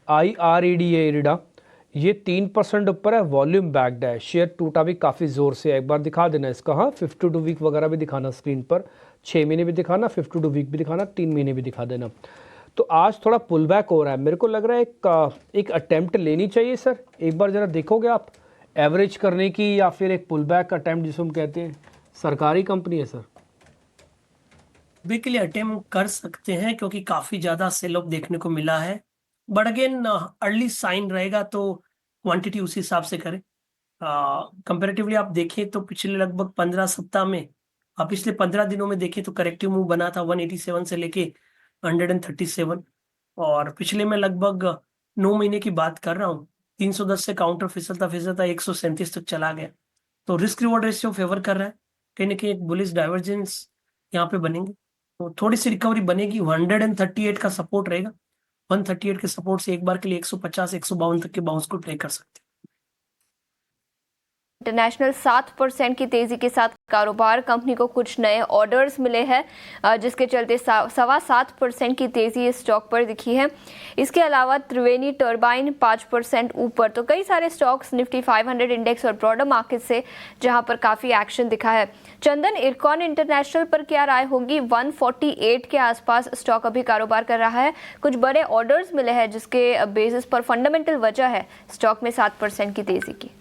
IRED है IRDA, ये 3% ऊपर है, वॉल्यूम बैक्ड है, शेयर टूटा भी काफ़ी ज़ोर से है। एक बार दिखा देना इसका, हाँ 52 वीक वगैरह भी दिखाना स्क्रीन पर, 6 महीने भी दिखाना, 52 वीक भी दिखाना, 3 महीने भी दिखा देना। तो आज थोड़ा पुल बैक हो रहा है, मेरे को लग रहा है एक अटेम्प्ट लेनी चाहिए सर। एक बार ज़रा देखोगे आप एवरेज करने की, या फिर एक पुल बैक अटेम्प्ट जिसको हम कहते हैं। सरकारी कंपनी है सर। भी के लिए अटेम्प्ट कर सकते हैं क्योंकि काफी ज्यादा सेल ऑफ देखने को मिला है। बट अगेन अर्ली साइन रहेगा तो क्वांटिटी उसी हिसाब से करें। कंपेरेटिवली आप देखें तो पिछले लगभग 15 सप्ताह में, आप पिछले 15 दिनों में देखें तो करेक्टिव मूव बना था 187 से लेके 137। और पिछले में लगभग 9 महीने की बात कर रहा हूँ, 310 से काउंटर फिसलता फिसलता 137 तक चला गया। तो रिस्क रिवॉर्ड रेशियो फेवर कर रहा है, कहीं ना कहीं एक बुलिश डाइवर्जेंस यहाँ पे बनेंगे, तो थोड़ी सी रिकवरी बनेगी। 138 का सपोर्ट रहेगा, 138 के सपोर्ट से एक बार के लिए 150 152 तक के बाउंस को ट्रे कर सकते हैं। इंटरनेशनल 7% की तेजी के साथ कारोबार, कंपनी को कुछ नए ऑर्डर्स मिले हैं जिसके चलते 7.25% की तेजी इस स्टॉक पर दिखी है। इसके अलावा त्रिवेणी टर्बाइन 5% ऊपर। तो कई सारे स्टॉक्स निफ्टी 500 इंडेक्स और ब्रॉडर मार्केट से जहां पर काफी एक्शन दिखा है। चंदन, इरकॉन इंटरनेशनल पर क्या राय होगी? 148 के आसपास स्टॉक अभी कारोबार कर रहा है, कुछ बड़े ऑर्डर्स मिले हैं जिसके बेसिस पर फंडामेंटल वजह है स्टॉक में 7% की तेजी की।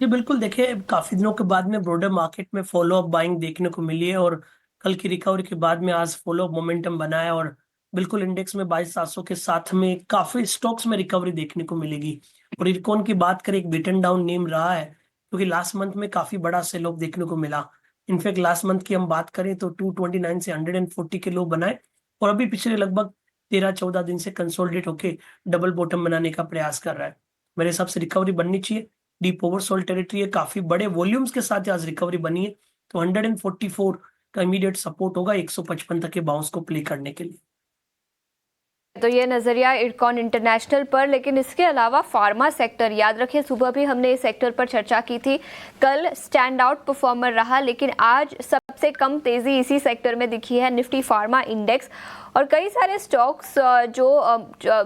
जी बिल्कुल, देखिए काफी दिनों के बाद में ब्रॉडर मार्केट में फॉलो अप बाइंग देखने को मिली है और कल की रिकवरी के बाद में आज फॉलो अप मोमेंटम बना है और बिल्कुल इंडेक्स में 22,700 के साथ में काफी स्टॉक्स में रिकवरी देखने को मिलेगी। और इरकॉन की बात करें, एक बिटन डाउन नेम रहा है क्योंकि लास्ट मंथ में काफी बड़ा सेल ऑफ देखने को मिला। इनफैक्ट लास्ट मंथ की हम बात करें तो 229 से 140 के लो बनाए और अभी पिछले लगभग 13-14 दिन से कंसोलिडेट होके डबल बॉटम बनाने का प्रयास कर रहा है। मेरे हिसाब से रिकवरी बननी चाहिए, डीप ओवरसोल्ड टेरिटरी है, काफी बड़े वॉल्यूम्स के साथ आज रिकवरी बनी है। तो 144 का इमीडिएट सपोर्ट होगा 155 तक के बाउंस को प्ले करने के लिए। तो ये नजरिया इरकॉन इंटरनेशनल पर। लेकिन इसके अलावा फार्मा सेक्टर, याद रखिए सुबह भी हमने इस सेक्टर पर चर्चा की थी, कल स्टैंड आउट परफॉर्मर रहा, लेकिन आज सबसे कम तेजी इसी सेक्टर में दिखी है, निफ्टी फार्मा इंडेक्स। और कई सारे स्टॉक्स जो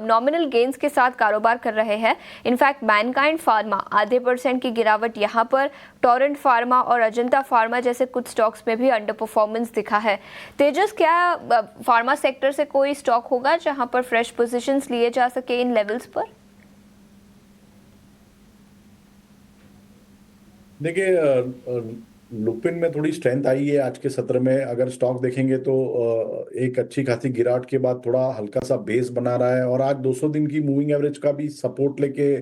नॉमिनल गेंस के साथ कारोबार कर रहे हैं। इनफैक्ट मैनकाइंड फार्मा आधे % की गिरावट यहाँ पर, टोरेंट फार्मा और अजंता फार्मा जैसे कुछ स्टॉक्स में भी अंडर परफॉर्मेंस दिखा है। तेजस, क्या फार्मा सेक्टर से कोई स्टॉक होगा जहां पर फ्रेश पोजीशंस लिए जा सके इन लेवल्स पर? देखिए, लुपिन में थोड़ी स्ट्रेंथ आई है आज के सत्र में। अगर स्टॉक देखेंगे तो एक अच्छी खासी गिरावट के बाद थोड़ा हल्का सा बेस बना रहा है और आज 200 दिन की मूविंग एवरेज का भी सपोर्ट लेके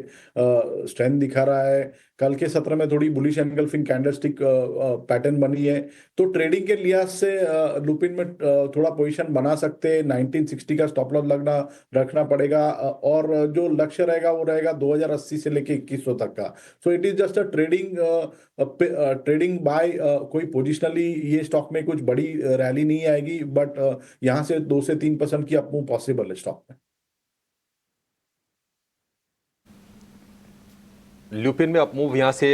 स्ट्रेंथ दिखा रहा है। कल के सत्र में थोड़ी बुलिश एनगल्फिंग कैंडलस्टिक पैटर्न बनी है, तो ट्रेडिंग के लिहाज से लुपिन में थोड़ा पोजीशन बना सकते हैं। 1960 का स्टॉप लॉस रखना पड़ेगा और जो लक्ष्य रहेगा वो रहेगा 2080 से लेके 2100 तक का। So it is just a trading buy, कोई पोजिशनली ये स्टॉक में कुछ बड़ी रैली नहीं आएगी, बट यहाँ से 2 से 3% की अपमूव पॉसिबल है स्टॉक में। ल्यूपिन में अपमूव यहाँ से